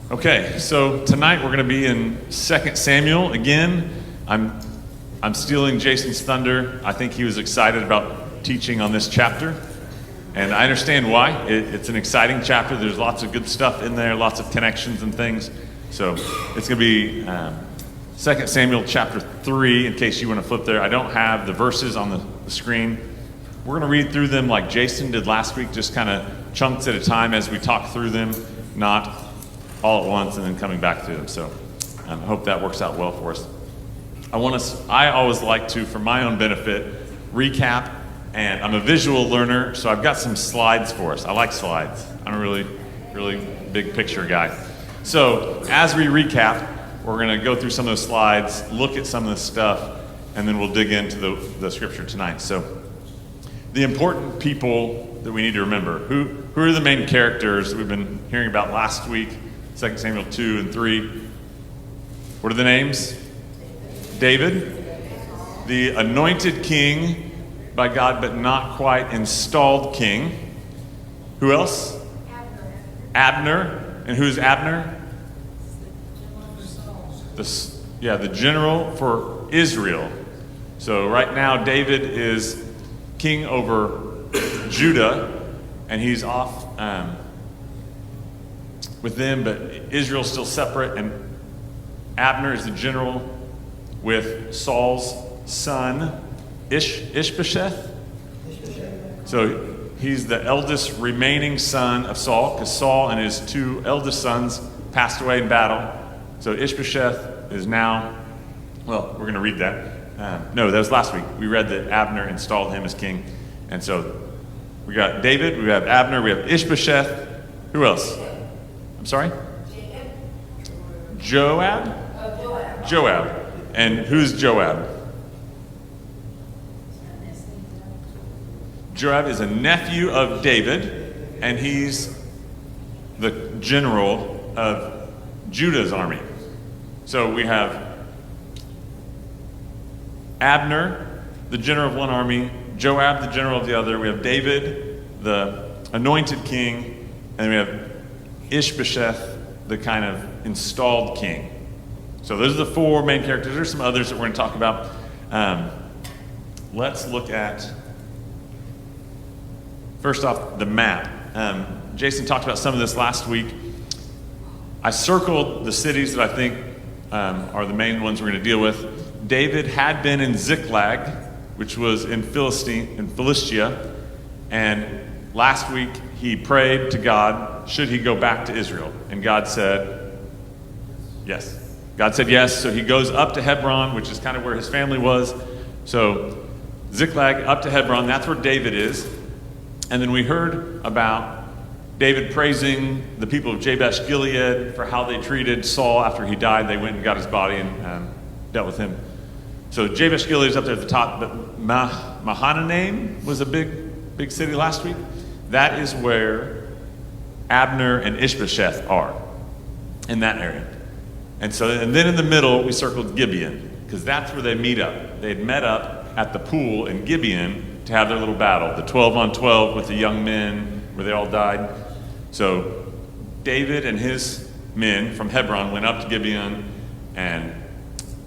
Okay, so tonight we're going to be in 2 Samuel again. I'm stealing Jason's thunder. I think he was excited about teaching on this chapter, and I understand why. It's an exciting chapter. There's lots of good stuff in there, lots of connections and things. So it's going to be 2 Samuel chapter 3, in case you want to flip there. I don't have the verses on the screen. We're going to read through them like Jason did last week, just kind of chunks at a time as we talk through them, not all at once and then coming back to them. So I hope that works out well for us. I always like to, for my own benefit, recap, and I'm a visual learner, so I've got some slides for us. I like slides. I'm a really big picture guy. So as we recap, we're going to go through some of those slides, look at some of the stuff, and then we'll dig into the scripture tonight. So the important people that we need to remember. Who are the main characters that we've been hearing about last week? 2 Samuel 2 and 3. What are the names? David, the anointed king by God, but not quite installed king. Who else? Abner. And who's Abner? The general for Israel. So right now, David is king over Judah, and he's off with them, but Israel's still separate, and Abner is the general with Saul's son, Ishbosheth. So he's the eldest remaining son of Saul, because Saul and his two eldest sons passed away in battle. So Ishbosheth is now, well, we're going to read that. No, that was last week. We read that Abner installed him as king. And so we got David, we have Abner, we have Ishbosheth. Who else? I'm sorry? Joab? Joab. And who's Joab? Joab is a nephew of David, and he's the general of Judah's army. So we have Abner, the general of one army, Joab, the general of the other. We have David, the anointed king, and we have Ishbosheth, the kind of installed king. So those are the four main characters. There's some others that we're going to talk about. Let's look at, first off, the map. Jason talked about some of this last week. I circled the cities that I think are the main ones we're going to deal with. David had been in Ziklag, which was in Philistia, and last week he prayed to God, should he go back to Israel? And God said, yes. God said yes, so he goes up to Hebron, which is kind of where his family was. So Ziklag up to Hebron, that's where David is. And then we heard about David praising the people of Jabesh Gilead for how they treated Saul after he died. They went and got his body and dealt with him. So Jabesh Gilead is up there at the top, but Mahanaim was a big city last week. That is where Abner and Ishbosheth are, in that area. And then in the middle, we circled Gibeon, because that's where they meet up. They'd met up at the pool in Gibeon to have their little battle, the 12-on-12 with the young men, where they all died. So David and his men from Hebron went up to Gibeon, and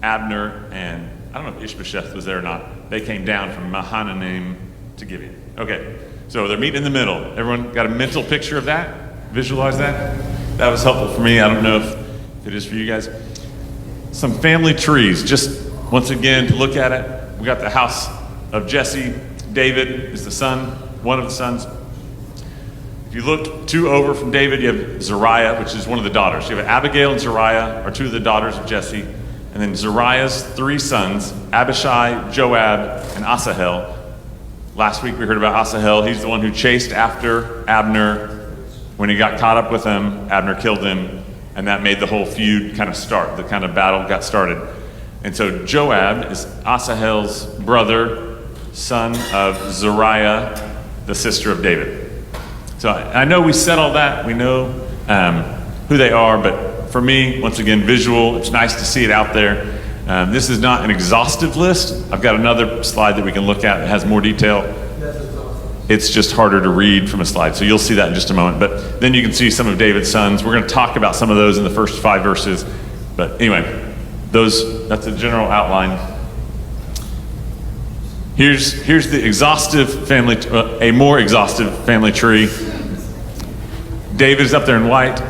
Abner and, I don't know if Ishbosheth was there or not, they came down from Mahanaim to Gibeon. Okay, so they're meeting in the middle. Everyone got a mental picture of that? Visualize that? That was helpful for me. I don't know if it is for you guys. Some family trees, just once again to look at it. We got the house of Jesse. David is the son, one of the sons. If you look two over from David, you have Zariah, which is one of the daughters. You have Abigail and Zariah are two of the daughters of Jesse. And then Zariah's three sons, Abishai, Joab, and Asahel. Last week we heard about Asahel. He's the one who chased after Abner. When he got caught up with him, Abner killed him. And that made the whole feud kind of start. The kind of battle got started. And so Joab is Asahel's brother, son of Zariah, the sister of David. So I know we said all that. We know who they are. But for me, once again, visual. It's nice to see it out there. This is not an exhaustive list. I've got another slide that we can look at that has more detail. it's just harder to read from a slide. So you'll see that in just a moment. But then you can see some of David's sons. We're going to talk about some of those in the first 5 verses. But anyway, that's a general outline. Here's the exhaustive family, a more exhaustive family tree. David is up there in white.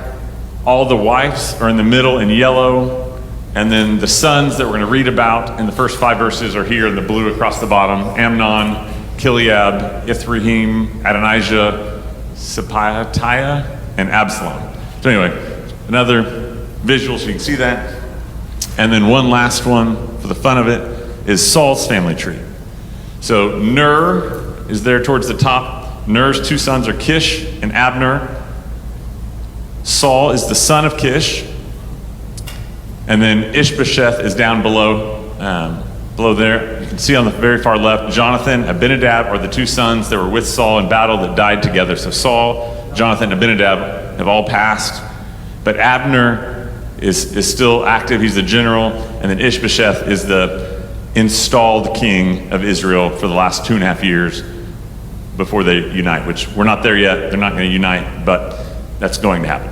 All the wives are in the middle in yellow. And then the sons that we're going to read about in the first 5 verses are here in the blue across the bottom. Amnon, Gilead, Ithream, Adonijah, Sepatiah, and Absalom. So anyway, another visual so you can see that. And then one last one for the fun of it is Saul's family tree. So Ner is there towards the top. Ner's 2 sons are Kish and Abner. Saul is the son of Kish. And then Ishbosheth is down below there. You can see on the very far left, Jonathan, Abinadab are the 2 sons that were with Saul in battle that died together. So Saul, Jonathan, and Abinadab have all passed. But Abner is still active. He's the general. And then Ishbosheth is the installed king of Israel for the last 2.5 years before they unite, which we're not there yet. They're not going to unite, but that's going to happen.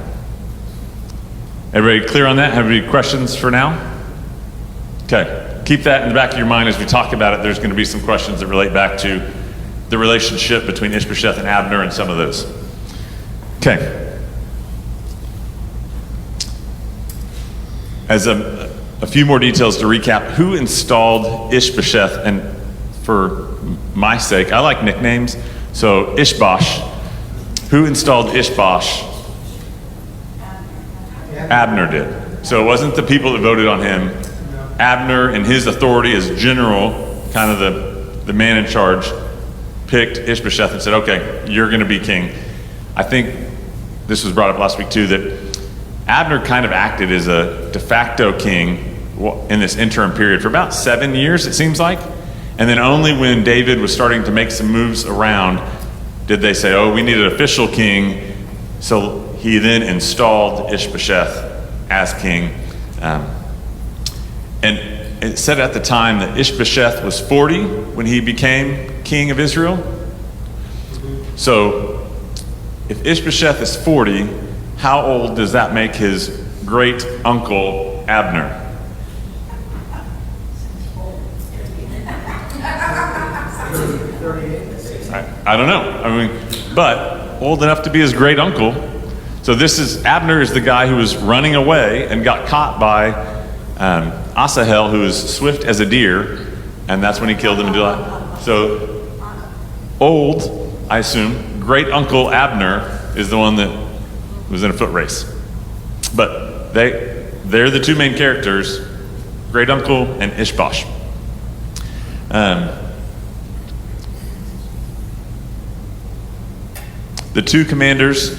Everybody clear on that? Have any questions for now? Okay. Keep that in the back of your mind as we talk about it. There's going to be some questions that relate back to the relationship between Ishbosheth and Abner and some of those. Okay. As a few more details to recap, who installed Ishbosheth? And for my sake, I like nicknames. So Ishbosh. Who installed Ishbosh? Abner did. So it wasn't the people that voted on him. Abner, in his authority as general, kind of the man in charge, picked Ishbosheth and said, okay, you're going to be king. I think this was brought up last week too, that Abner kind of acted as a de facto king in this interim period for about 7 years, it seems like. And then only when David was starting to make some moves around did they say, oh, we need an official king. So he then installed Ishbosheth as king. And it said at the time that Ishbosheth was 40 when he became king of Israel. So if Ishbosheth is 40, how old does that make his great uncle Abner? I don't know. I mean, but old enough to be his great uncle. So Abner is the guy who was running away and got caught by Asahel, who is swift as a deer, and that's when he killed him in July. So old, I assume, great uncle Abner is the one that was in a foot race. But they're the 2 main characters, great uncle and Ishbosh. The 2 commanders,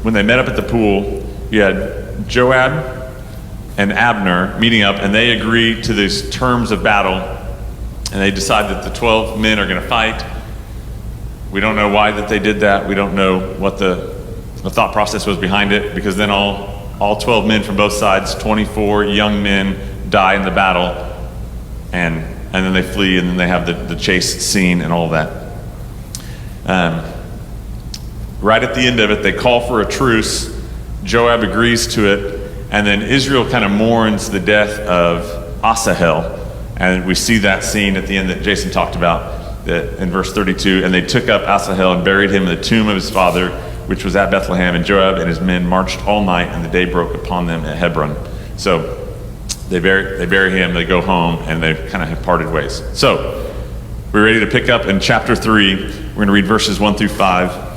when they met up at the pool, you had Joab and Abner meeting up, and they agreed to these terms of battle, and they decide that the 12 men are going to fight. We don't know why that they did that. We don't know what the thought process was behind it, because then all 12 men from both sides, 24 young men, die in the battle, and then they flee, and then they have the chase scene and all that. Right at the end of it, they call for a truce. Joab agrees to it, and then Israel kind of mourns the death of Asahel, and we see that scene at the end that Jason talked about in verse 32. And they took up Asahel and buried him in the tomb of his father, which was at Bethlehem. And Joab and his men marched all night, and the day broke upon them at Hebron. So they bury him, they go home, and they kind of have parted ways. So we're ready to pick up in chapter 3. We're going to read verses 1 through 5.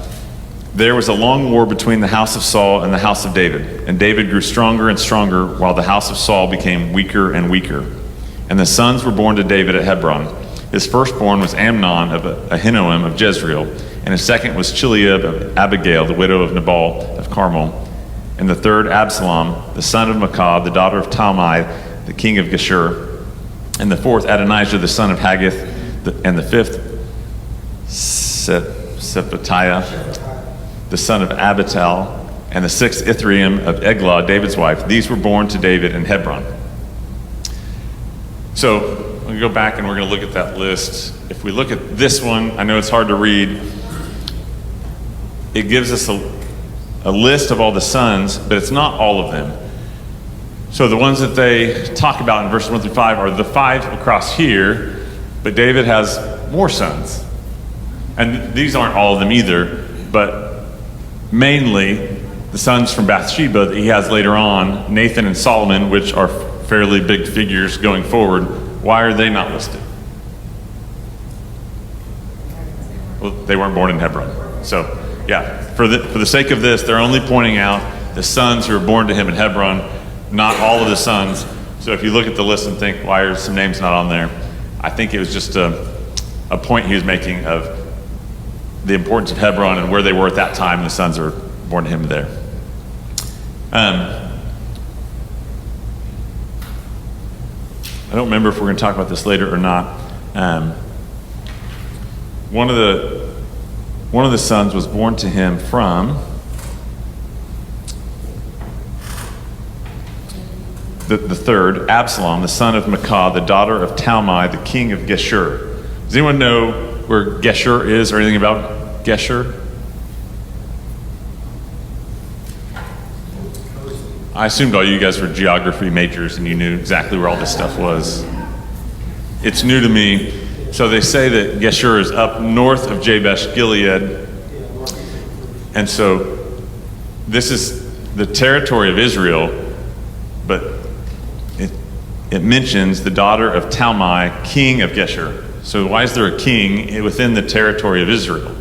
There was a long war between the house of Saul and the house of David, and David grew stronger and stronger, while the house of Saul became weaker and weaker. And the sons were born to David at Hebron. His firstborn was Amnon of Ahinoam of Jezreel, and his second was Chileab of Abigail, the widow of Nabal of Carmel. And the third, Absalom, the son of Maacah, the daughter of Talmai, the king of Geshur. And the fourth, Adonijah, the son of Haggith. And the fifth, Sepatiah, the son of Abital, and the sixth, Ithream of Eglah, David's wife. These were born to David in Hebron. So I'm going going to go back and we're going to look at that list. If we look at this one, I know it's hard to read. It gives us a list of all the sons, but it's not all of them. So the ones that they talk about in verses 1 through 5 are the 5 across here, but David has more sons. And these aren't all of them either, but mainly the sons from Bathsheba that he has later on, Nathan and Solomon, which are fairly big figures going forward. Why are they not listed? Well, they weren't born in Hebron. So, yeah, for the sake of this, they're only pointing out the sons who were born to him in Hebron, not all of the sons. So if you look at the list and think, why are some names not on there? I think it was just a point he was making of the importance of Hebron and where they were at that time, and the sons were born to him there. I don't remember if we're going to talk about this later or not. One of the sons was born to him from the third, Absalom, the son of Maacah, the daughter of Talmai, the king of Geshur. Does anyone know where Geshur is or anything about Geshur? I assumed all you guys were geography majors and you knew exactly where all this stuff was. It's new to me. So they say that Geshur is up north of Jabesh Gilead. And so this is the territory of Israel, but it mentions the daughter of Talmai, king of Geshur. So why is there a king within the territory of Israel?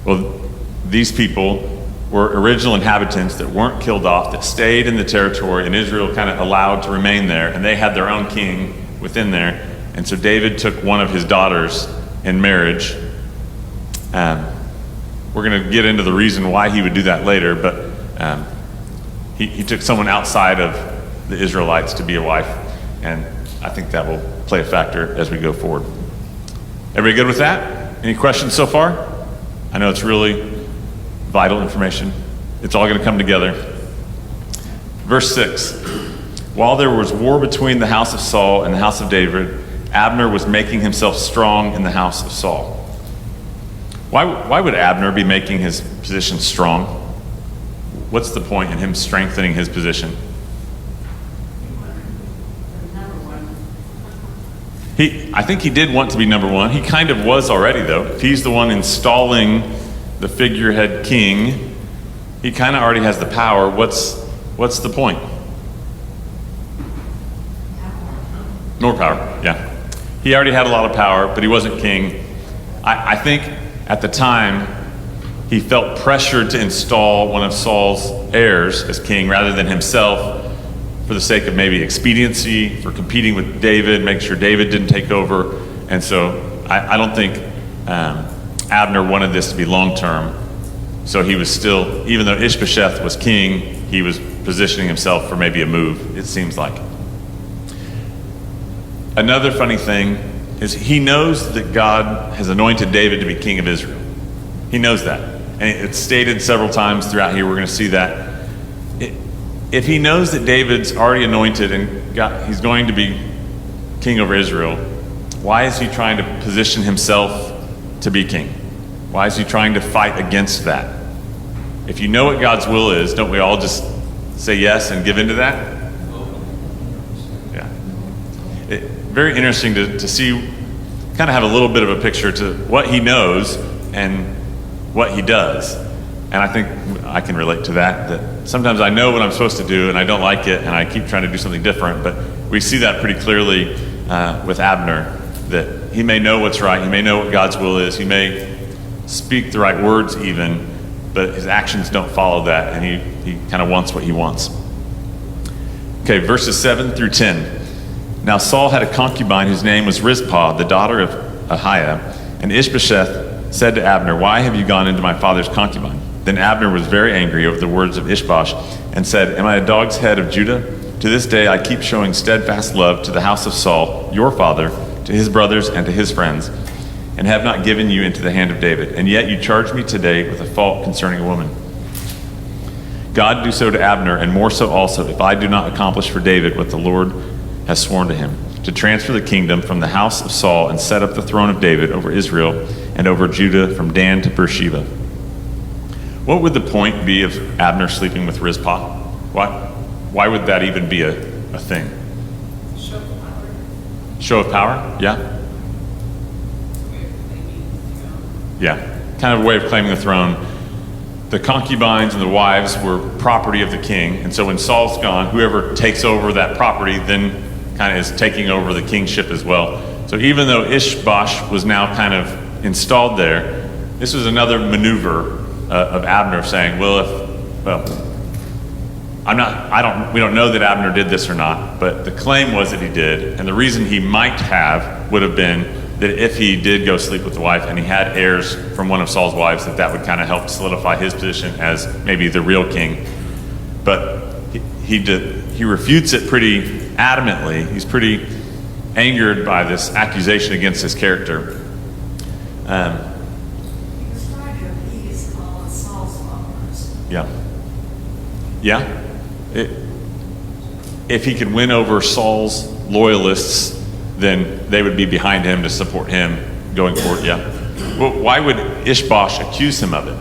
Well, these people were original inhabitants that weren't killed off, that stayed in the territory, and Israel kind of allowed to remain there, and they had their own king within there. And so David took one of his daughters in marriage. We're going to get into the reason why he would do that later, but he took someone outside of the Israelites to be a wife, and I think that will play a factor as we go forward. Everybody good with that? Any questions so far? I know it's really vital information. It's all going to come together. Verse 6. While there was war between the house of Saul and the house of David, Abner was making himself strong in the house of Saul. Why would Abner be making his position strong? What's the point in him strengthening his position? I think he did want to be number one. He kind of was already, though. If he's the one installing the figurehead king, he kind of already has the power. What's the point? More power, yeah. He already had a lot of power, but he wasn't king. I think at the time, he felt pressured to install one of Saul's heirs as king rather than himself, for the sake of maybe expediency, for competing with David, make sure David didn't take over. And so I don't think Abner wanted this to be long-term. So he was still, even though Ishbosheth was king, he was positioning himself for maybe a move, it seems like. Another funny thing is he knows that God has anointed David to be king of Israel. He knows that. And it's stated several times throughout here. We're going to see that. If he knows that David's already anointed and he's going to be king over Israel, why is he trying to position himself to be king? Why is he trying to fight against that? If you know what God's will is, don't we all just say yes and give into that? Yeah. Very interesting to see, kind of have a little bit of a picture to what he knows and what he does. And I think I can relate to that sometimes I know what I'm supposed to do and I don't like it and I keep trying to do something different. But we see that pretty clearly with Abner, that he may know what's right, he may know what God's will is, he may speak the right words even, but his actions don't follow that, and he kind of wants what he wants. Okay, verses 7 through 10. Now Saul had a concubine whose name was Rizpah, the daughter of Ahiah, and Ishbosheth said to Abner, "Why have you gone into my father's concubine?" Then Abner was very angry over the words of Ishbosh and said, "Am I a dog's head of Judah? To this day I keep showing steadfast love to the house of Saul, your father, to his brothers and to his friends, and have not given you into the hand of David. And yet you charge me today with a fault concerning a woman. God do so to Abner, and more so also, if I do not accomplish for David what the Lord has sworn to him. to transfer the kingdom from the house of Saul and set up the throne of David over Israel and over Judah from Dan to Beersheba. What would the point be of Abner sleeping with Rizpah? Why would that even be a thing? Show of power. Show of power? Yeah. Yeah. Kind of a way of claiming the throne. The concubines and the wives were property of the king, and so when Saul's gone, whoever takes over that property then kind of is taking over the kingship as well. So even though Ishbosh was now kind of installed there, this was another maneuver of Abner saying, we don't know that Abner did this or not, but the claim was that he did, and the reason he might have would have been that if he did go sleep with the wife and he had heirs from one of Saul's wives, that would kind of help solidify his position as maybe the real king. But he refutes it pretty adamantly. He's pretty angered by this accusation against his character. He was trying to appease all of Saul's followers. Yeah. Yeah. If he could win over Saul's loyalists, then they would be behind him to support him going forward. Yeah. Well, why would Ishbosh accuse him of it?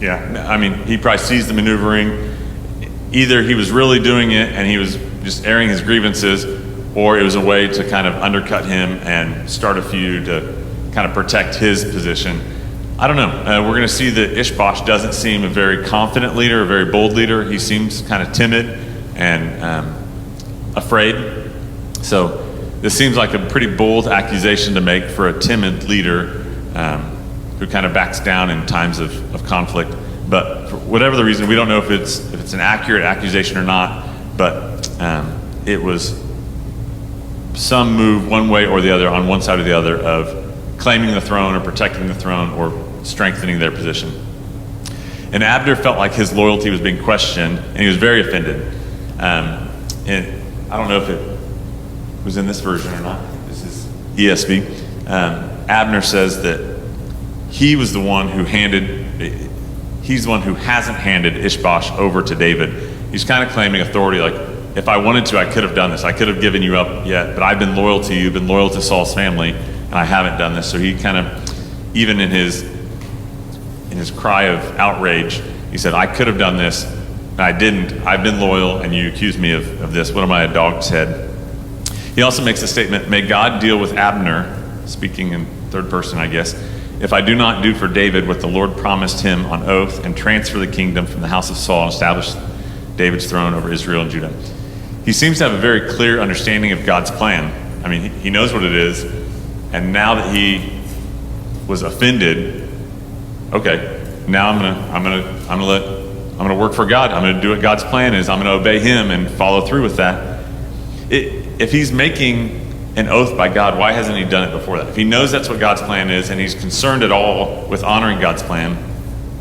Yeah. I mean, he probably sees the maneuvering. Either he was really doing it and he was just airing his grievances, or it was a way to kind of undercut him and start a feud to kind of protect his position. I don't know. We're going to see that Ishbosh doesn't seem a very confident leader, a very bold leader. He seems kind of timid and afraid. So this seems like a pretty bold accusation to make for a timid leader who kind of backs down in times of conflict. But for whatever the reason, we don't know if it's an accurate accusation or not, but it was some move one way or the other, on one side or the other, of claiming the throne or protecting the throne or strengthening their position. And Abner felt like his loyalty was being questioned, and he was very offended. And I don't know if it was in this version or not. This is ESV. Abner says that he's the one who hasn't handed Ishbosh over to David. He's kind of claiming authority, like, if I wanted to, I could have done this. I could have given you up yet, but I've been loyal to you, been loyal to Saul's family, and I haven't done this. So he kind of, even in his cry of outrage, he said, I could have done this, and I didn't. I've been loyal, and you accuse me of this. What am I, a dog's head? He also makes a statement, may God deal with Abner, speaking in third person, I guess, if I do not do for David what the Lord promised him on oath and transfer the kingdom from the house of Saul and establish David's throne over Israel and Judah. He seems to have a very clear understanding of God's plan. I mean, he knows what it is, and now that he was offended, okay, now I'm gonna work for God. I'm gonna do what God's plan is. I'm gonna obey Him and follow through with that. If he's making an oath by God, why hasn't he done it before that? If he knows that's what God's plan is and he's concerned at all with honoring God's plan,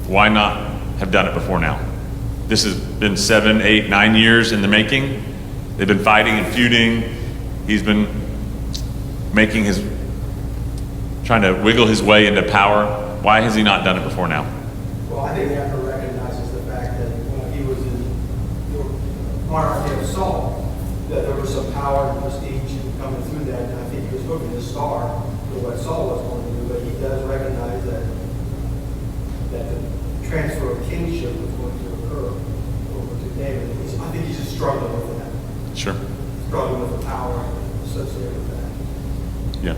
why not have done it before now? This has been 7, 8, 9 years in the making. They've been fighting and feuding. He's been trying to wiggle his way into power. Why has he not done it before now? Well, I think Abner recognizes the fact that when he was in the monarchy of Saul, that there was some power and prestige coming through that, and I think he was hoping to star for what Saul was going to do, but he does recognize that the transfer of kingship was going to occur over to David. I think he's just struggling with that. Sure. Struggling with the power associated with that. Yeah.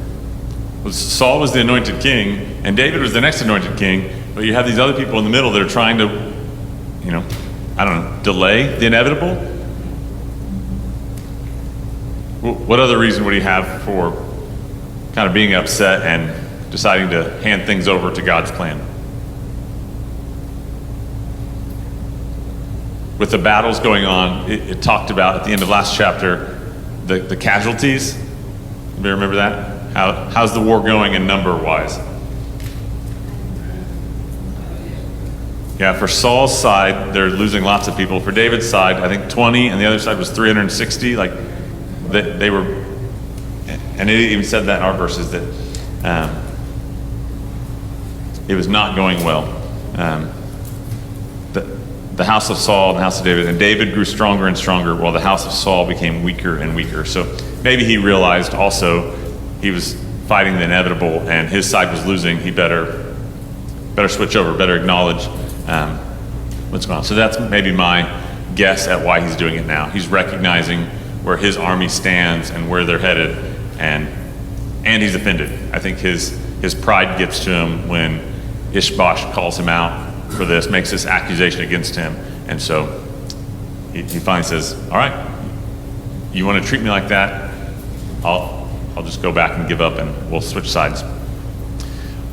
Well, Saul was the anointed king, and David was the next anointed king, but you have these other people in the middle that are trying to, delay the inevitable. What other reason would he have for kind of being upset and deciding to hand things over to God's plan? With the battles going on, it talked about at the end of last chapter, the casualties. You remember that? How's the war going in number-wise? Yeah, for Saul's side, they're losing lots of people. For David's side, I think 20, and the other side was 360. Like, they were, and it even said that in our verses, that it was not going well. the house of Saul and the house of David. And David grew stronger and stronger while the house of Saul became weaker and weaker. So maybe he realized also he was fighting the inevitable and his side was losing. He better switch over, better acknowledge what's going on. So that's maybe my guess at why he's doing it now. He's recognizing where his army stands and where they're headed, and he's offended. I think his pride gets to him when Ishbosh calls him out for this, makes this accusation against him, and so he finally says, all right, you want to treat me like that? I'll just go back and give up and we'll switch sides.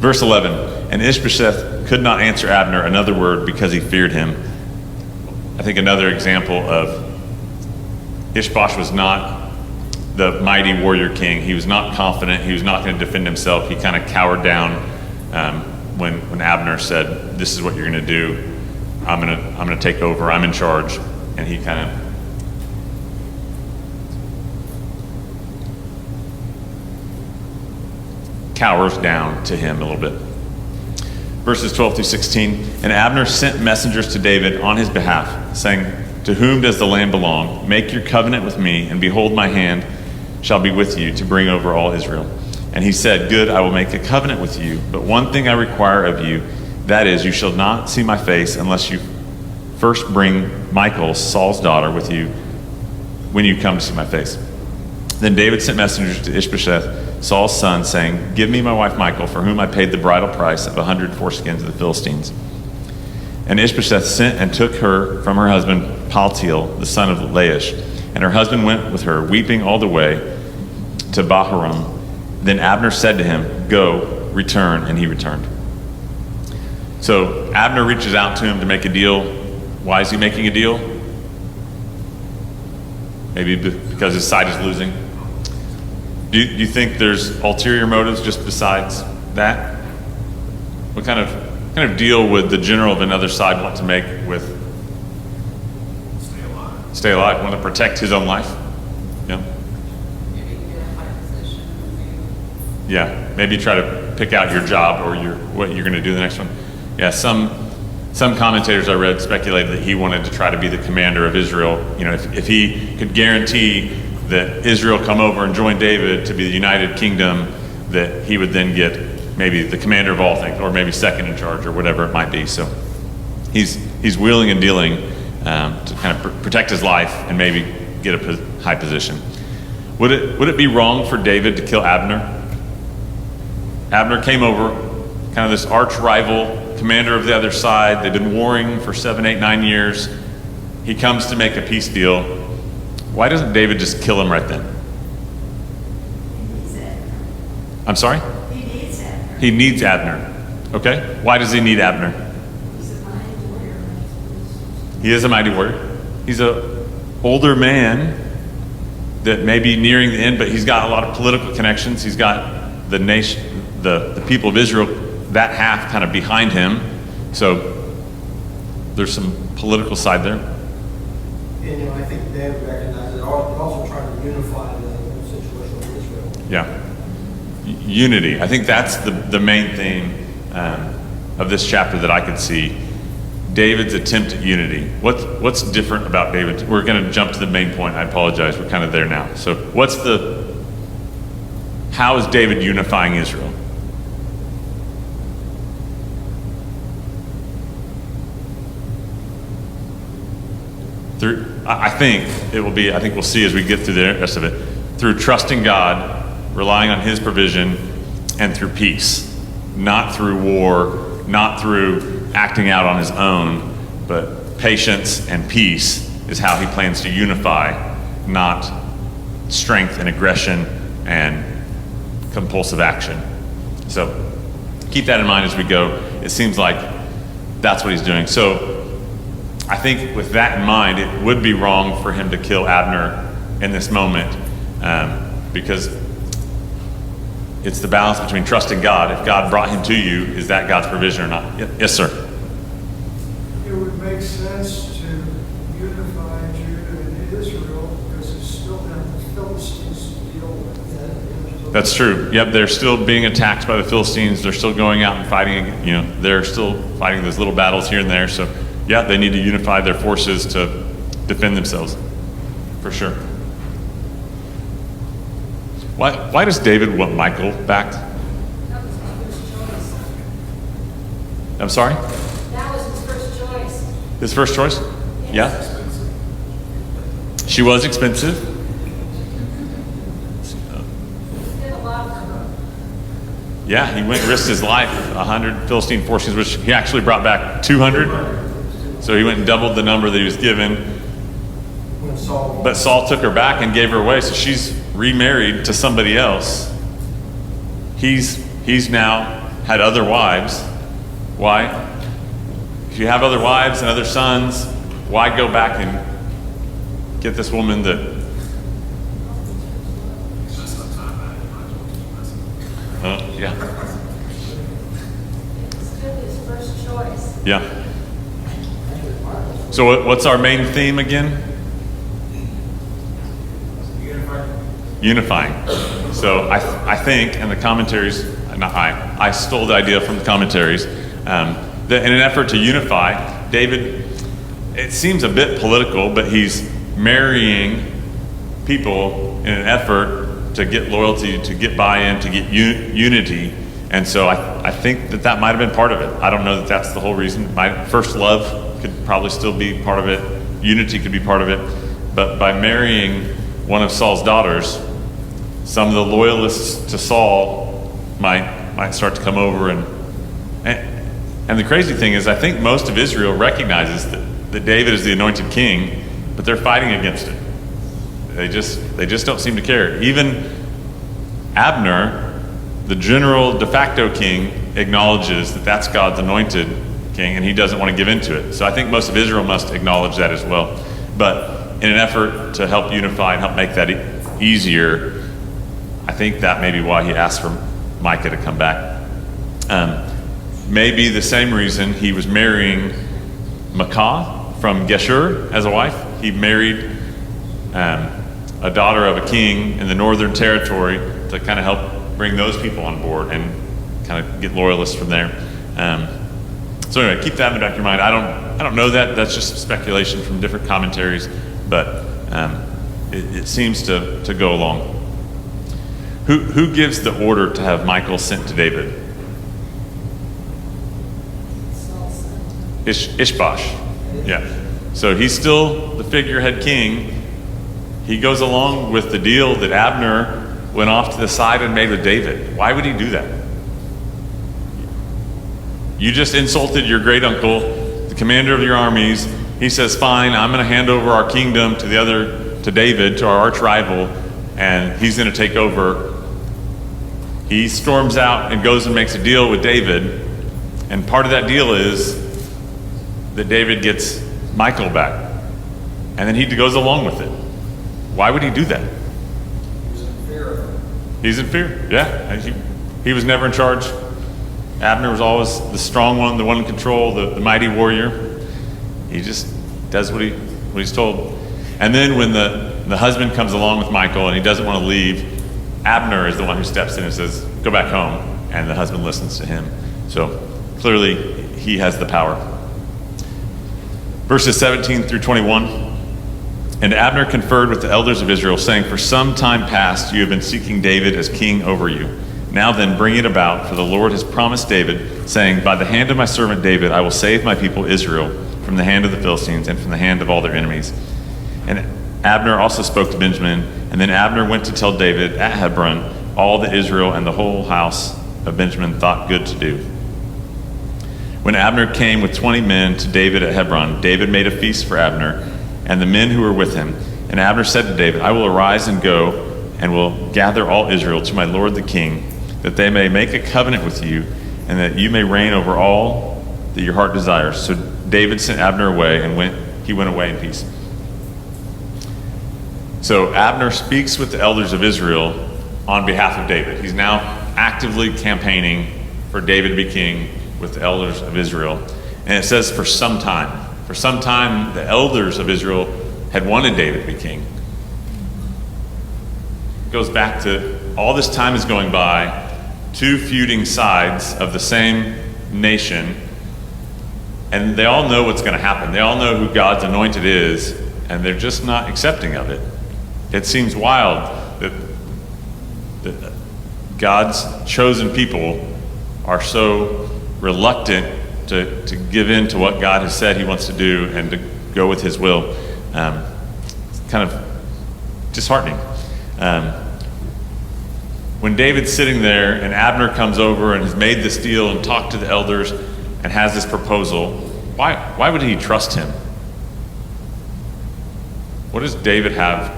Verse 11, and Ishbosheth could not answer Abner another word because he feared him. I think another example of Ishbosh was not the mighty warrior king. He was not confident. He was not going to defend himself. He kind of cowered down when Abner said, "This is what you're going to do. I'm going to take over. I'm in charge." And he kind of cowers down to him a little bit. Verses 12 through 16, and Abner sent messengers to David on his behalf, saying, "To whom does the land belong? Make your covenant with me, and behold, my hand shall be with you to bring over all Israel." And he said, "Good, I will make a covenant with you, but one thing I require of you, that is, you shall not see my face unless you first bring Michal, Saul's daughter, with you when you come to see my face." Then David sent messengers to Ishbosheth, Saul's son, saying, "Give me my wife Michal, for whom I paid the bridal price of 100 foreskins of the Philistines." And Ishbosheth sent and took her from her husband Paltiel, the son of Laish. And her husband went with her, weeping all the way to Bahurim. Then Abner said to him, "Go, return," and he returned. So Abner reaches out to him to make a deal. Why is he making a deal? Maybe because his side is losing. Do you think there's ulterior motives just besides that? What kind of deal would the general of another side want to make with? Stay alive. Stay alive. Want to protect his own life? Yeah. Maybe get a high position. Yeah. Maybe try to pick out your job or what you're going to do the next one. Yeah. Some commentators I read speculated that he wanted to try to be the commander of Israel. You know, if he could guarantee that Israel come over and join David to be the united kingdom, that he would then get maybe the commander of all things, or maybe second in charge, or whatever it might be. So he's wheeling and dealing to kind of protect his life and maybe get a high position. Would it be wrong for David to kill Abner? Abner came over, kind of this arch rival, commander of the other side. They've been warring for 7, 8, 9 years. He comes to make a peace deal. Why doesn't David just kill him right then? He needs Abner. I'm sorry? He needs Abner. He needs Abner. Okay. Why does he need Abner? He's a mighty warrior. He is a mighty warrior. He's a older man that may be nearing the end, but he's got a lot of political connections. He's got the nation, the people of Israel, that half kind of behind him. So there's some political side there. And I think David recognizes it, also trying to unify the situation with Israel. Yeah. Unity. I think that's the main theme of this chapter that I could see. David's attempt at unity. What's different about David? We're going to jump to the main point. I apologize. We're kind of there now. So how is David unifying Israel? I think we'll see as we get through the rest of it, through trusting God, relying on his provision, and through peace. Not through war, not through acting out on his own, but patience and peace is how he plans to unify, not strength and aggression and compulsive action. So keep that in mind as we go. It seems like that's what he's doing. So I think with that in mind, it would be wrong for him to kill Abner in this moment, because it's the balance between trusting God. If God brought him to you, is that God's provision or not? Yes, sir. It would make sense to unify Judah and Israel because it's still got the Philistines to deal with. That's true. Yep, they're still being attacked by the Philistines. They're still going out and fighting. They're still fighting those little battles here and there. So yeah, they need to unify their forces to defend themselves, for sure. Why does David want Michal back? That was his first choice. I'm sorry? That was his first choice. His first choice? Yeah. She was expensive. He did a lot for her. Yeah, he went and risked his life, 100 Philistine forces, which he actually brought back 200. So he went and doubled the number that he was given. When Saul, But Saul took her back and gave her away, so she's remarried to somebody else. He's now had other wives. Why? If you have other wives and other sons, why go back and get this woman that... yeah. It's still his first choice. Yeah. So what's our main theme again? Unifying. So I think, and the commentaries, I stole the idea from the commentaries, that in an effort to unify, David, it seems a bit political, but he's marrying people in an effort to get loyalty, to get buy-in, to get unity. And so I think that might have been part of it. I don't know that that's the whole reason. My first love could probably still be part of it. Unity could be part of it. But by marrying one of Saul's daughters, some of the loyalists to Saul might start to come over. And the crazy thing is, I think most of Israel recognizes that David is the anointed king, but they're fighting against it. They just don't seem to care. Even Abner, the general de facto king, acknowledges that that's God's anointed king, and he doesn't want to give into it. So I think most of Israel must acknowledge that as well. But in an effort to help unify and help make that easier, I think that may be why he asked for Micah to come back. Maybe the same reason he was marrying Maacah from Geshur as a wife. He married a daughter of a king in the northern territory to kind of help bring those people on board and kind of get loyalists from there. So anyway, keep that in the back of your mind. I don't know that. That's just speculation from different commentaries, but it seems to go along. Who gives the order to have Michal sent to David? Saul's son. Ishbosh. Yeah. So he's still the figurehead king. He goes along with the deal that Abner went off to the side and made with David. Why would he do that? You just insulted your great uncle, the commander of your armies. He says, fine, I'm going to hand over our kingdom to David, to our arch rival, and he's going to take over. He storms out and goes and makes a deal with David, and part of that deal is that David gets Michal back, and then he goes along with it. Why would he do that? He's in fear of him. He's in fear, yeah. He was never in charge. Abner was always the strong one, the one in control, the mighty warrior. He just does what he's told. And then when the husband comes along with Michal and he doesn't want to leave, Abner is the one who steps in and says, go back home, and the husband listens to him. So clearly he has the power. Verses 17 through 21. And Abner conferred with the elders of Israel, saying, for some time past you have been seeking David as king over you. Now then, bring it about, for the Lord has promised David, saying, by the hand of my servant David I will save my people Israel from the hand of the Philistines and from the hand of all their enemies. And Abner also spoke to Benjamin, and then Abner went to tell David at Hebron all that Israel and the whole house of Benjamin thought good to do. When Abner came with 20 men to David at Hebron, David made a feast for Abner and the men who were with him. And Abner said to David, I will arise and go and will gather all Israel to my lord the king, that they may make a covenant with you, and that you may reign over all that your heart desires. So David sent Abner away, and he went away in peace. So Abner speaks with the elders of Israel on behalf of David. He's now actively campaigning for David to be king with the elders of Israel. And it says for some time. For some time, the elders of Israel had wanted David to be king. It goes back to all this time is going by, two feuding sides of the same nation And they all know what's going to happen. They all know who God's anointed is, and they're just not accepting of it. It seems wild that God's chosen people are so reluctant to give in to what God has said he wants to do and to go with his will. It's kind of disheartening. When David's sitting there and Abner comes over and has made this deal and talked to the elders and has this proposal, why would he trust him? What does David have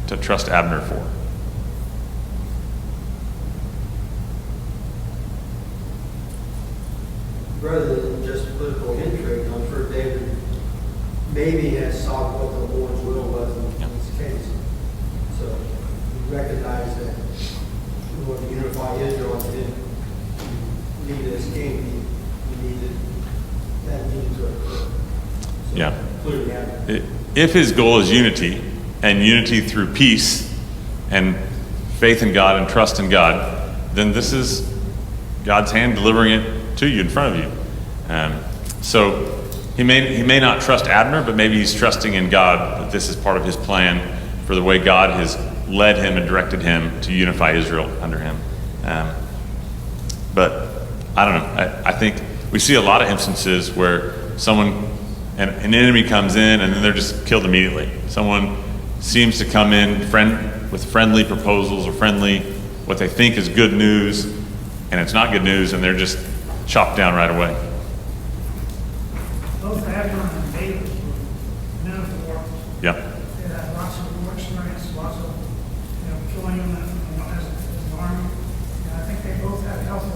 to trust Abner for? Rather than just political intrigue, I'm sure David maybe has sought what the Lord's will was in this case. So he recognized that in order to unify Israel and didn't need as king, he needed that needed to occur. So Yeah. clearly Abner. If his goal is unity, and unity through peace and faith in God and trust in God, then this is God's hand delivering it to you in front of you. So he may not trust Abner, but maybe he's trusting in God that this is part of his plan for the way God has led him and directed him to unify Israel under him. But I don't know. I think we see a lot of instances where an enemy comes in and then they're just killed immediately. Someone seems to come in with friendly proposals or what they think is good news, and it's not good news, and they're just chopped down right away. Both Abner and David were men of war. Yeah. They had lots of war experience, lots of killing as an army. And I think they both had healthy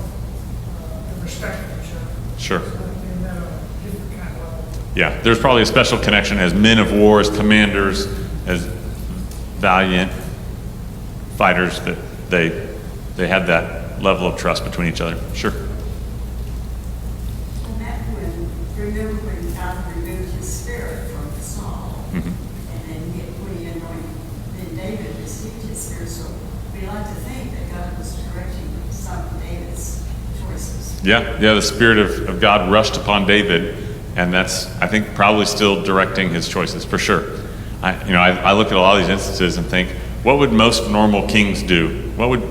respect for each other. Sure. So I think they met on a different kind of level. Yeah, there's probably a special connection as men of war, as commanders, as valiant fighters, that they had that level of trust between each other. Sure. And that remember when God removed his spirit from Saul, Mhm. and then when he anointed, then David received his spirit. So we like to think that God was directing some of David's choices. Yeah, the Spirit of God rushed upon David, and that's, I think, probably still directing his choices, for sure. I look at a lot of these instances and think, what would most normal kings do? What would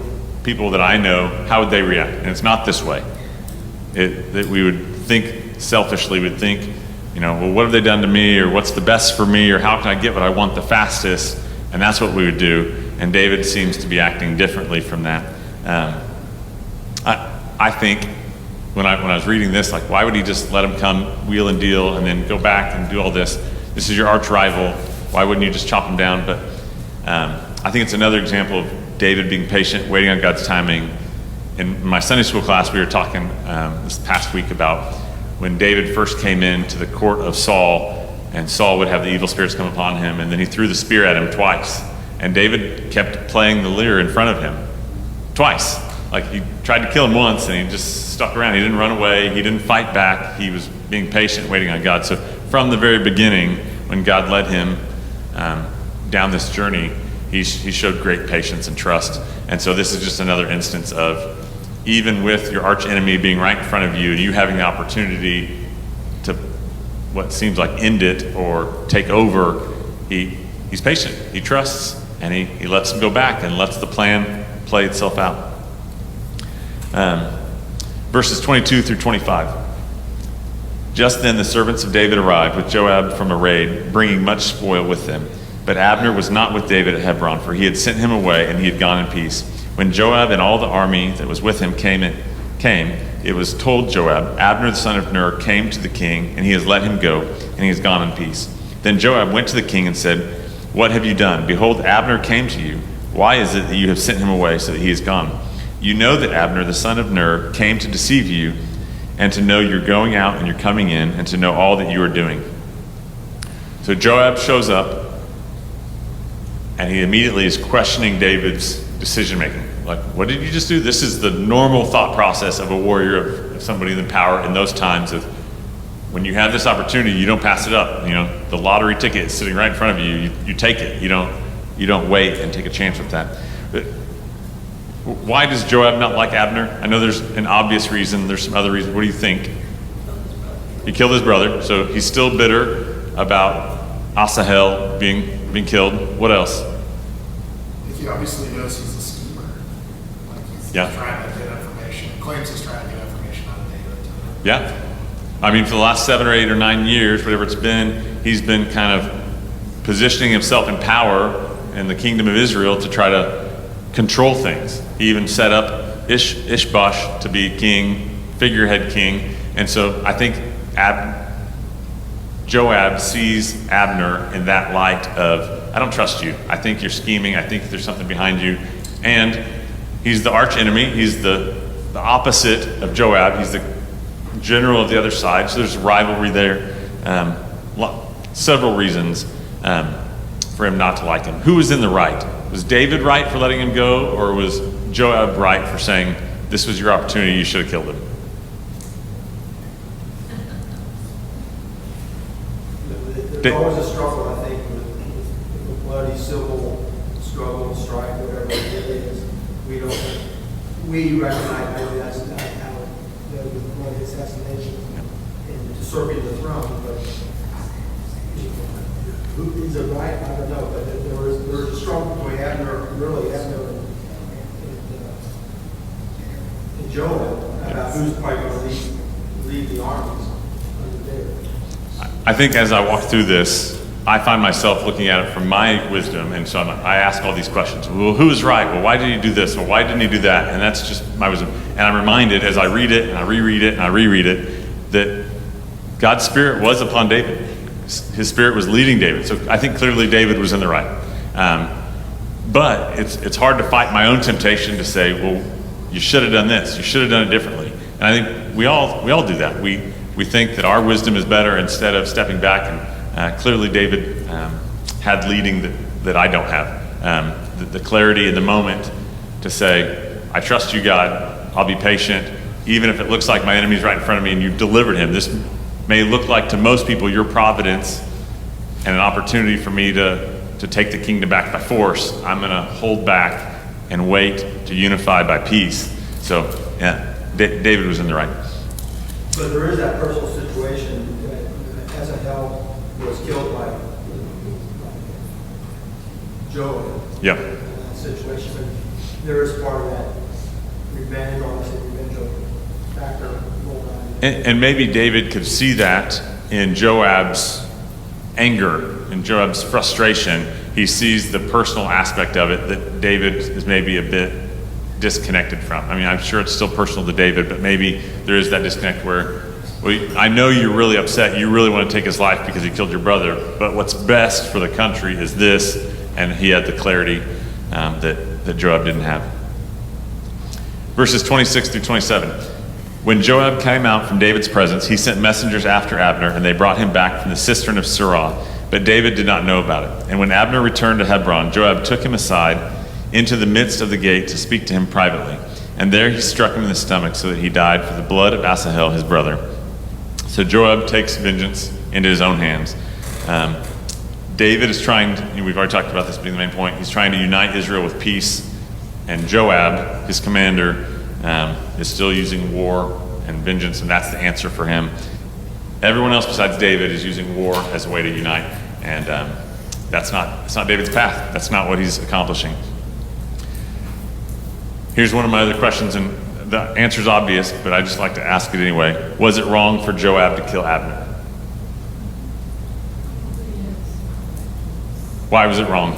people that I know, how would they react? And it's not this way. That we would think selfishly, would think, well, what have they done to me, or what's the best for me, or how can I get what I want the fastest? And that's what we would do. And David seems to be acting differently from that. I think when I was reading this, like, why would he just let him come wheel and deal and then go back and do all this? This is your arch rival. Why wouldn't you just chop him down? But I think it's another example of David being patient, waiting on God's timing. In my Sunday school class, we were talking this past week about when David first came into the court of Saul, and Saul would have the evil spirits come upon him, and then he threw the spear at him twice. And David kept playing the lyre in front of him twice. Like, he tried to kill him once, and he just stuck around. He didn't run away. He didn't fight back. He was being patient, waiting on God. So from the very beginning, when God led him down this journey, he showed great patience and trust. And so this is just another instance of, even with your arch enemy being right in front of you and you having the opportunity to what seems like end it or take over, he's patient. He trusts, and he lets him go back and lets the plan play itself out. Verses 22 through 25. Just then the servants of David arrived with Joab from a raid, bringing much spoil with them. But Abner was not with David at Hebron, for he had sent him away, and he had gone in peace. When Joab and all the army that was with him came, it was told Joab, Abner the son of Ner came to the king, and he has let him go, and he has gone in peace. Then Joab went to the king and said, What have you done? Behold, Abner came to you. Why is it that you have sent him away so that he is gone? You know that Abner the son of Ner came to deceive you, and to know you're going out and you're coming in, and to know all that you are doing. So Joab shows up, and he immediately is questioning David's decision making. Like, what did you just do? This is the normal thought process of a warrior, of somebody in power in those times. Of when you have this opportunity, you don't pass it up. The lottery ticket is sitting right in front of you. You take it. You don't wait and take a chance with that. But why does Joab not like Abner? I know there's an obvious reason. There's some other reasons. What do you think? He killed his brother, so he's still bitter about Asahel being killed. What else? He obviously knows he's a schemer. Like he's Yeah. trying to get information. Claims he's trying to get information out of David. Yeah. I mean, for the last 7 or 8 or 9 years, whatever it's been, he's been kind of positioning himself in power in the kingdom of Israel to try to control things. He even set up Ishbosh to be king, figurehead king. And so I think Joab sees Abner in that light of, I don't trust you. I think you're scheming. I think there's something behind you. And he's the arch enemy. He's the opposite of Joab. He's the general of the other side. So there's rivalry there. Several reasons for him not to like him. Who was in the right? Was David right for letting him go, or was Joab right for saying, this was your opportunity, you should have killed him? There's always a struggle, I think, with the bloody civil struggle, strife, whatever it is. We recognize maybe that's not how the bloody assassination and usurping the throne, but who is it right? I don't know, but there was a struggle between Abner and Joab about who's probably going to lead the armies under David. I think as I walk through this, I find myself looking at it from my wisdom, and so I ask all these questions. Well, who is right? Well, why did he do this? Well, why didn't he do that? And that's just my wisdom. And I'm reminded as I read it, and I reread it, and I reread it, that God's Spirit was upon David. His Spirit was leading David. So I think clearly David was in the right. But it's hard to fight my own temptation to say, well, you should have done this. You should have done it differently. And I think we all do that. We think that our wisdom is better instead of stepping back. And clearly David had leading that I don't have. The clarity in the moment to say, I trust you, God. I'll be patient. Even if it looks like my enemy's right in front of me and you've delivered him. This may look like to most people your providence and an opportunity for me to take the kingdom back by force. I'm going to hold back and wait to unify by peace. So, yeah, David was in the right. But there is that personal situation that Asahel was killed by Joab. Yeah. In that situation. But there is part of that revenge, or I say revenge factor. And maybe David could see that in Joab's anger, in Joab's frustration. He sees the personal aspect of it that David is maybe a bit disconnected from. I mean, I'm sure it's still personal to David, but maybe there is that disconnect where, well, I know you're really upset. You really want to take his life because he killed your brother, but what's best for the country is this. And he had the clarity that Joab didn't have. Verses 26 through 27. When Joab came out from David's presence, he sent messengers after Abner, and they brought him back from the cistern of Sirah. But David did not know about it. And when Abner returned to Hebron, Joab took him aside into the midst of the gate to speak to him privately. And there he struck him in the stomach so that he died for the blood of Asahel, his brother. So Joab takes vengeance into his own hands. David is trying to, we've already talked about this being the main point, he's trying to unite Israel with peace. And Joab, his commander, is still using war and vengeance, and that's the answer for him. Everyone else besides David is using war as a way to unite, and that's not David's path. That's not what he's accomplishing. Here's one of my other questions, and the answer's obvious, but I just like to ask it anyway. Was it wrong for Joab to kill Abner? Why was it wrong?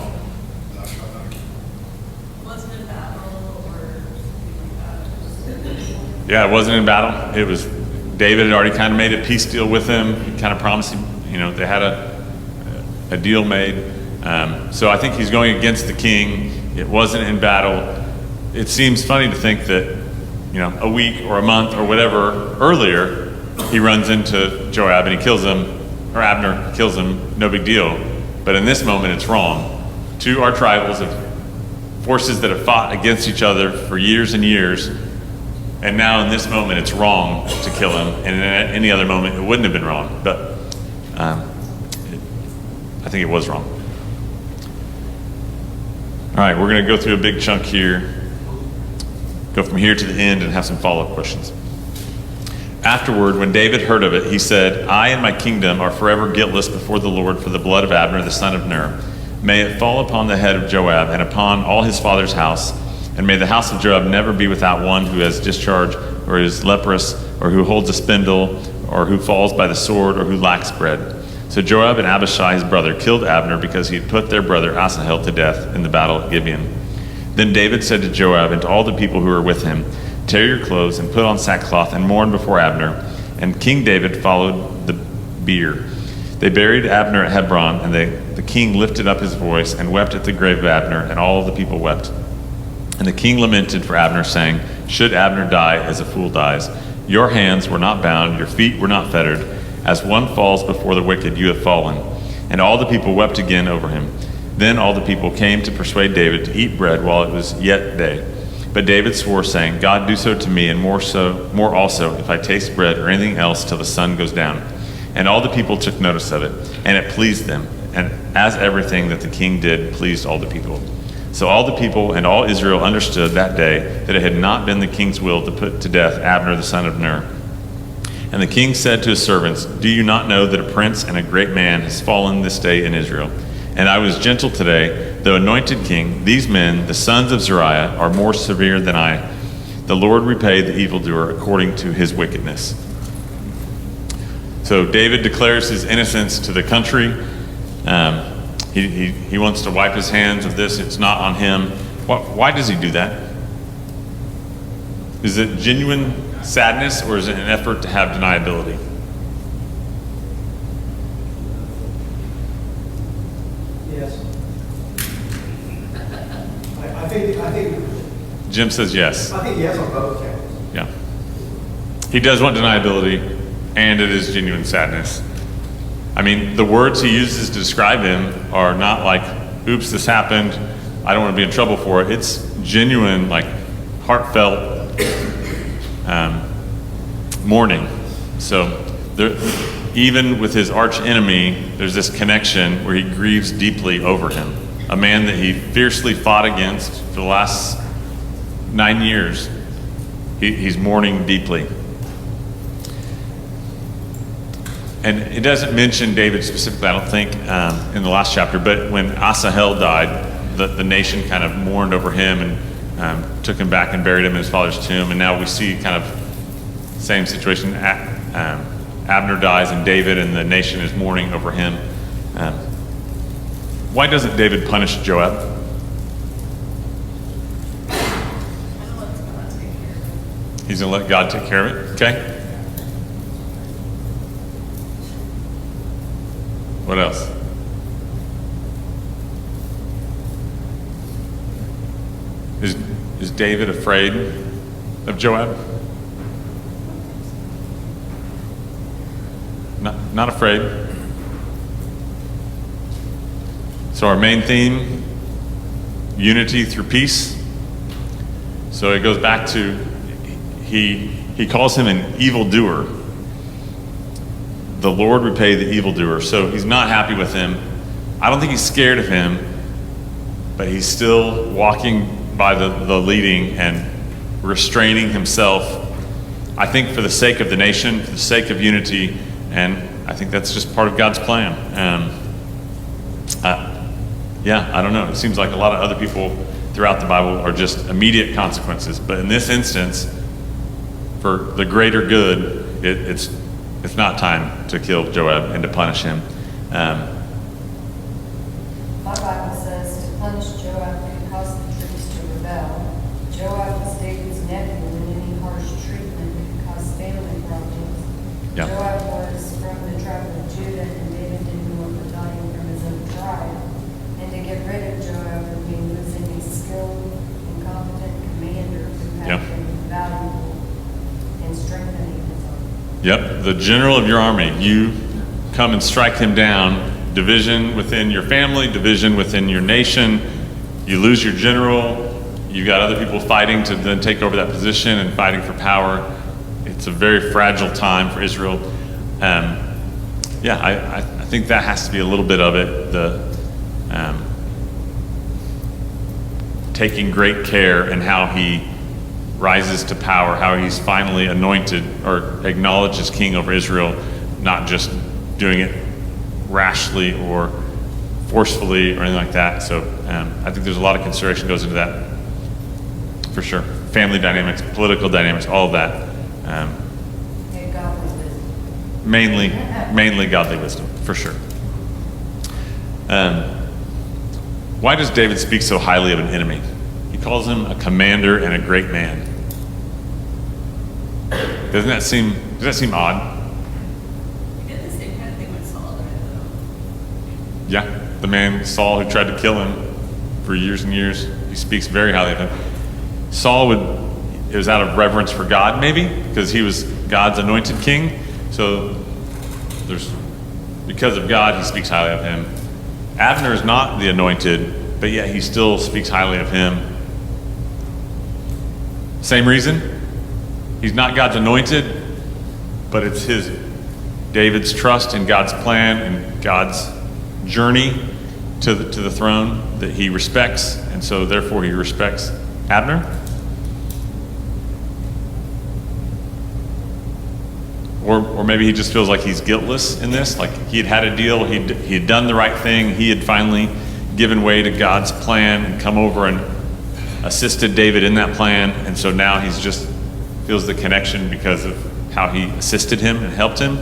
Wasn't it battle or something like that? Yeah, it wasn't in battle. It was, David had already kind of made a peace deal with him. He kind of promised him, they had a deal made. So I think he's going against the king. It wasn't in battle. It seems funny to think that, a week or a month or whatever earlier, he runs into Joab and he kills him, or Abner kills him, no big deal. But in this moment, it's wrong. Two arch rivals of forces that have fought against each other for years and years. And now in this moment, it's wrong to kill him. And in any other moment, it wouldn't have been wrong. But I think it was wrong. All right, we're going to go through a big chunk here. Go from here to the end and have some follow-up questions. Afterward, when David heard of it, he said, I and my kingdom are forever guiltless before the Lord for the blood of Abner, the son of Ner. May it fall upon the head of Joab and upon all his father's house, and may the house of Joab never be without one who has discharge, or is leprous, or who holds a spindle, or who falls by the sword, or who lacks bread. So Joab and Abishai his brother killed Abner because he had put their brother Asahel to death in the battle at Gibeon. Then David said to Joab and to all the people who were with him, tear your clothes and put on sackcloth and mourn before Abner. And King David followed the bier. They buried Abner at Hebron, and the king lifted up his voice and wept at the grave of Abner, and all the people wept. And the king lamented for Abner, saying, should Abner die as a fool dies? Your hands were not bound, your feet were not fettered. As one falls before the wicked, you have fallen. And all the people wept again over him. Then all the people came to persuade David to eat bread while it was yet day. But David swore, saying, God, do so to me, and more also, if I taste bread or anything else till the sun goes down. And all the people took notice of it, and it pleased them. And as everything that the king did pleased all the people. So all the people and all Israel understood that day that it had not been the king's will to put to death Abner the son of Ner. And the king said to his servants, do you not know that a prince and a great man has fallen this day in Israel? And I was gentle today, though anointed king. These men, the sons of Zeruiah, are more severe than I. The Lord repay the evildoer according to his wickedness. So David declares his innocence to the country. He wants to wipe his hands of this. It's not on him. Why does he do that? Is it genuine sadness, or is it an effort to have deniability? Yes. I think Jim says yes. I think yes on both counts. Yeah. He does want deniability, and it is genuine sadness. I mean, the words he uses to describe him are not like, oops, this happened, I don't want to be in trouble for it. It's genuine, like heartfelt mourning. So there, even with his arch enemy, there's this connection where he grieves deeply over him. A man that he fiercely fought against for the last 9 years. He's mourning deeply. And it doesn't mention David specifically, I don't think, in the last chapter, but when Asahel died, the nation kind of mourned over him and took him back and buried him in his father's tomb. And now we see kind of same situation. Abner dies and David and the nation is mourning over him. Why doesn't David punish Joab? He's going to let God take care of it, okay? What else? Is David afraid of Joab? Not afraid. So our main theme, unity through peace. So it goes back to he calls him an evildoer. The Lord repay the evildoer. So he's not happy with him. I don't think he's scared of him, but he's still walking by the leading and restraining himself, I think, for the sake of the nation, for the sake of unity, and I think that's just part of God's plan. I don't know. It seems like a lot of other people throughout the Bible are just immediate consequences, but in this instance, for the greater good, it's not time to kill Joab and to punish him. My Bible says to punish Joab could cause the troops to rebel. Joab was David's nephew, and any harsh treatment could cause family problems. Yeah. Joab was from the tribe of Judah, and David didn't want the dying from his own tribe. And to get rid of Joab would mean losing a skilled and competent commander who had been valuable in strengthening his army. Yep, the general of your army. You come and strike him down. Division within your family, division within your nation. You lose your general. You got other people fighting to then take over that position and fighting for power. It's a very fragile time for Israel. I think that has to be a little bit of it. The taking great care in how he rises to power, how he's finally anointed or acknowledged as king over Israel, not just doing it rashly or forcefully or anything like that. So I think there's a lot of consideration goes into that, for sure. Family dynamics, political dynamics, all of that. And godly wisdom. Mainly godly wisdom, for sure. Why does David speak so highly of an enemy? He calls him a commander and a great man. Does that seem odd? He did the same kind of thing with Saul, though. Yeah, the man Saul who tried to kill him for years and years, he speaks very highly of him. Saul it was out of reverence for God, maybe, because he was God's anointed king. So because of God, he speaks highly of him. Abner is not the anointed, but yet he still speaks highly of him. Same reason. He's not God's anointed, but it's David's trust in God's plan and God's journey to the throne that he respects, and so therefore he respects Abner. Or maybe he just feels like he's guiltless in this, like he had a deal, he had done the right thing, he had finally given way to God's plan and come over and assisted David in that plan, and so now he's just feels the connection because of how he assisted him and helped him.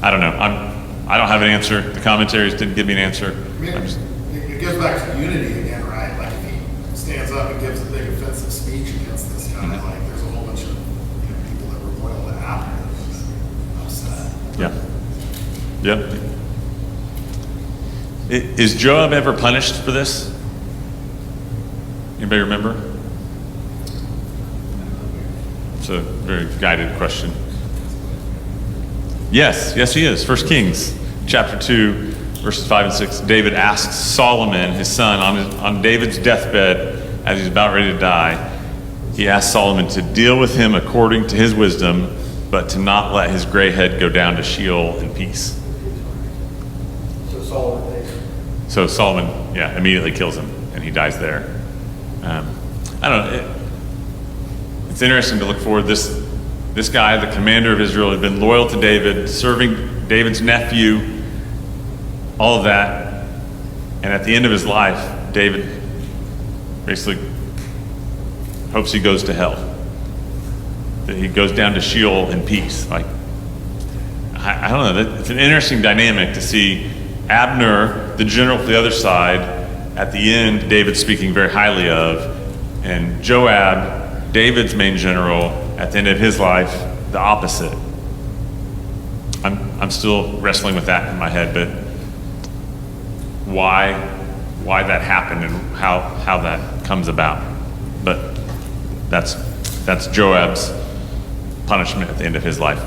I don't know. I don't have an answer. The commentaries didn't give me an answer. I mean, it goes back to unity again, right? Like if he stands up and gives a big offensive speech against this guy, like there's a whole bunch of people that were loyal to Abner that was upset. Yeah. Yep. Is Joab ever punished for this? Anybody remember? It's a very guided question. Yes, he is. 1 Kings chapter 2, verses 5 and 6. David asks Solomon, his son, on David's deathbed, as he's about ready to die, he asks Solomon to deal with him according to his wisdom, but to not let his gray head go down to Sheol in peace. So Solomon, immediately kills him, and he dies there. I don't know. It's interesting to look forward. This guy, the commander of Israel, had been loyal to David, serving David's nephew, all of that. And at the end of his life, David basically hopes he goes to hell, that he goes down to Sheol in peace. Like, I don't know. It's an interesting dynamic to see Abner, the general for the other side, at the end, David speaking very highly of, and Joab, David's main general, at the end of his life, the opposite. I'm still wrestling with that in my head, but why that happened and how that comes about. But that's Joab's punishment at the end of his life.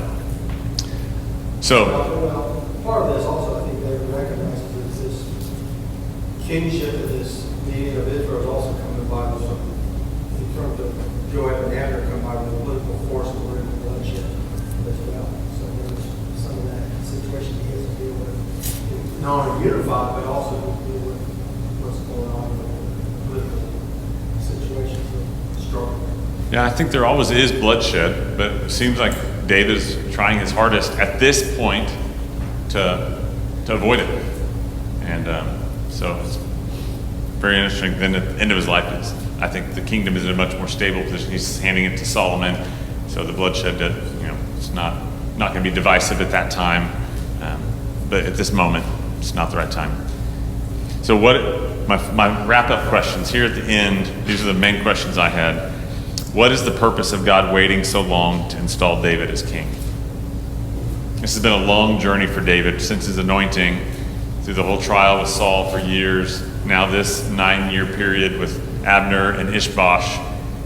So, Well, part of this also, I think they recognize that this kingship and this leading of Israel is also coming by with some, in terms of Joab and Abner, come by with political force and political bloodshed as well. So there's some of that situation he has to deal with, not only unified, but also deal with what's going on with the political situations of struggle. yeah, I think there always is bloodshed, but it seems like David is trying his hardest at this point to avoid it. And so it's very interesting. Then at the end of his life, I think the kingdom is in a much more stable position. He's handing it to Solomon, so the bloodshed, it's not going to be divisive at that time. But at this moment, it's not the right time. So my wrap-up questions here at the end, these are the main questions I had. What is the purpose of God waiting so long to install David as king? This has been a long journey for David since his anointing, through the whole trial with Saul for years, now this 9-year period with Abner and Ishbosh,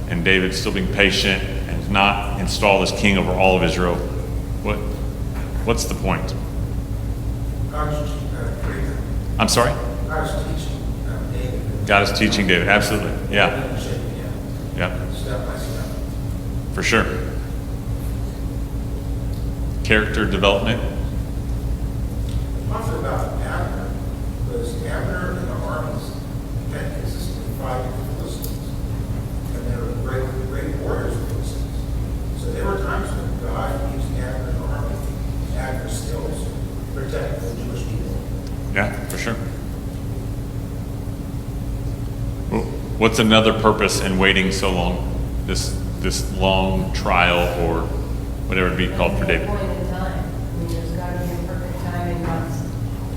and David still being patient and not installed as king over all of Israel. What's the point? I'm sorry? God is teaching David, absolutely. Yeah. Step by step. For sure. Character development. Talking about Abner, was Abner and the armies had consistently fighting the Philistines. And they were great warriors What's another purpose in waiting so long? This long trial, or whatever it be called for David. Point in time. I mean, there's got to be a perfect time in God's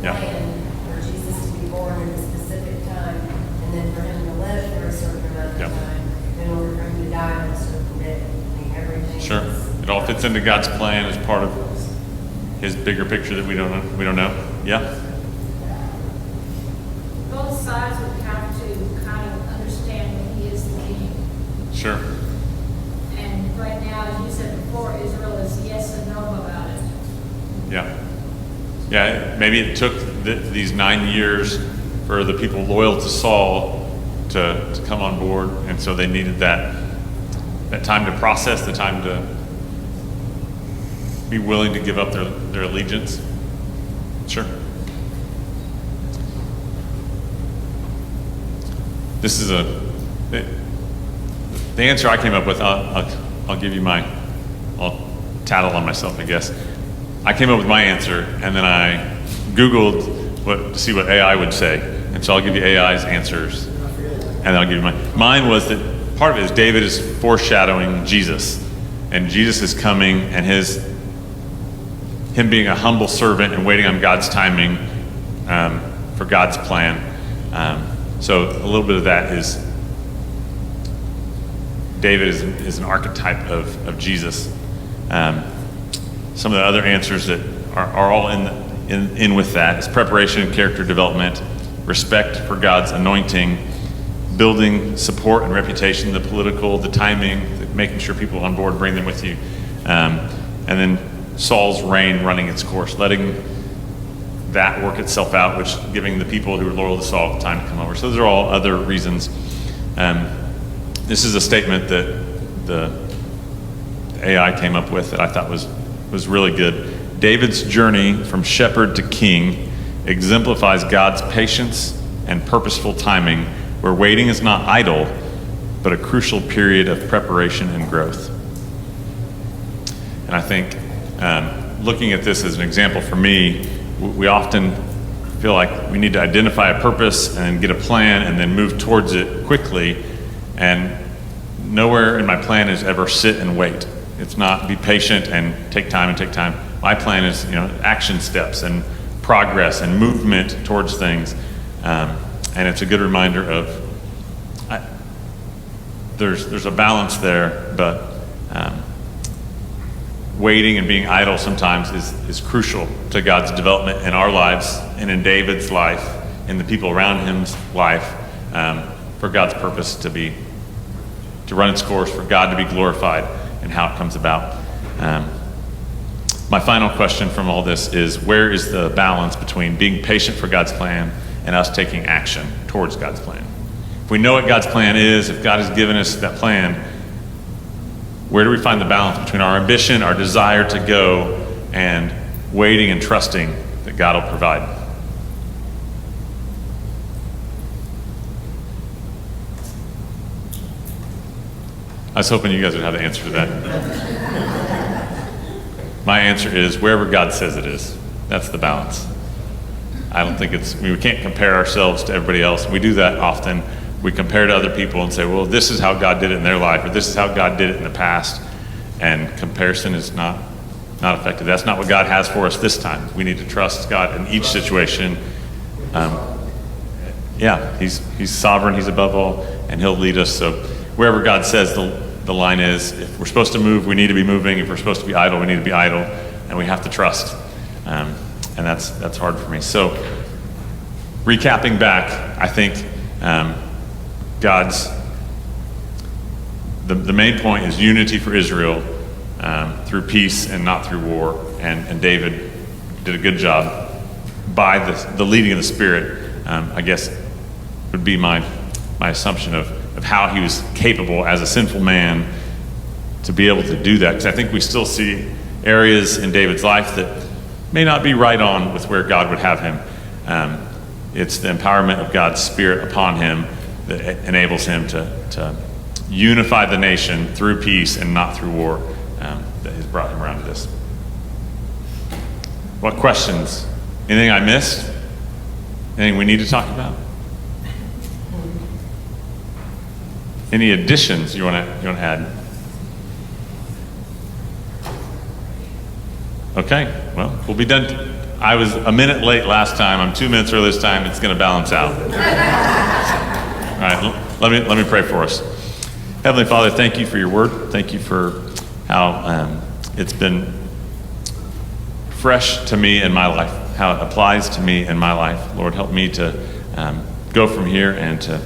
Yeah. plan for Jesus to be born at a specific time, and then for him to live for a certain amount of Yeah. time in order for him to die on a certain day. I mean, everything. Sure. is- It all fits into God's plan as part of his bigger picture that we don't know. We don't know. Yeah. Both sides would have to kind of understand that he is the king. Sure. And right now, as you said before, Israel is yes and no about it. Yeah. Yeah. Maybe it took these 9 years for the people loyal to Saul to come on board, and so they needed that time to process, the time to be willing to give up their allegiance. Sure. This is the answer I came up with. I'll give you I'll tattle on myself, I guess. I came up with my answer, and then I Googled to see what AI would say, and so I'll give you AI's answers, and then I'll give you mine. Mine was that part of it is David is foreshadowing Jesus, and Jesus is coming, and him being a humble servant and waiting on God's timing for God's plan. So a little bit of that is David is an archetype of Jesus. Some of the other answers that are all in with that is preparation and character development, respect for God's anointing, building support and reputation, the political, the timing, making sure people on board, bring them with you, and then Saul's reign running its course, letting that work itself out, which giving the people who are loyal to Saul time to come over. So those are all other reasons. This is a statement that the AI came up with that I thought was really good. David's journey from shepherd to king exemplifies God's patience and purposeful timing, where waiting is not idle, but a crucial period of preparation and growth. And I think looking at this as an example for me, we often feel like we need to identify a purpose and get a plan and then move towards it quickly. And nowhere in my plan is ever sit and wait. It's not be patient and take time and take time. My plan is, action steps and progress and movement towards things. And it's a good reminder of there's a balance there, but waiting and being idle sometimes is crucial to God's development in our lives and in David's life, in the people around him's life, for God's purpose to run its course, for God to be glorified and how it comes about. My final question from all this is, where is the balance between being patient for God's plan and us taking action towards God's plan? If we know what God's plan is, if God has given us that plan, where do we find the balance between our ambition, our desire to go, and waiting and trusting that God will provide? I was hoping you guys would have the answer to that. My answer is wherever God says it is. That's the balance. I don't think we can't compare ourselves to everybody else. We do that often. We compare to other people and say, well, this is how God did it in their life, or this is how God did it in the past. And comparison is not effective. That's not what God has for us this time. We need to trust God in each situation. He's sovereign, he's above all, and he'll lead us. So wherever God says the line is, if we're supposed to move, we need to be moving. If we're supposed to be idle, we need to be idle. And we have to trust. And that's hard for me. So recapping back, I think the main point is unity for Israel through peace and not through war. And David did a good job by the leading of the Spirit, I guess would be my assumption of how he was capable as a sinful man to be able to do that. Because I think we still see areas in David's life that may not be right on with where God would have him. It's the empowerment of God's Spirit upon him that enables him to unify the nation through peace and not through war, that has brought him around to this. What questions? Anything I missed? Anything we need to talk about? Any additions you want to add? Okay, well, we'll be done. I was a minute late last time. I'm 2 minutes early this time. It's going to balance out. All right, let me pray for us. Heavenly Father, thank you for your word. Thank you for how it's been fresh to me in my life, how it applies to me in my life. Lord, help me to go from here and to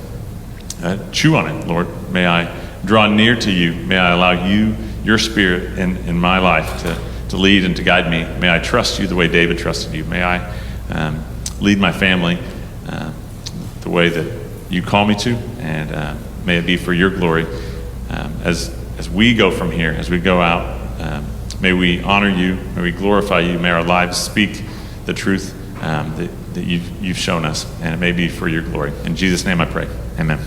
chew on it, Lord. May I draw near to you. May I allow you, your spirit in my life to lead and to guide me. May I trust you the way David trusted you. May I lead my family the way that you call me to, and may it be for your glory. As we go from here, as we go out, may we honor you, may we glorify you, may our lives speak the truth that you've shown us, and it may be for your glory. In Jesus' name I pray, amen.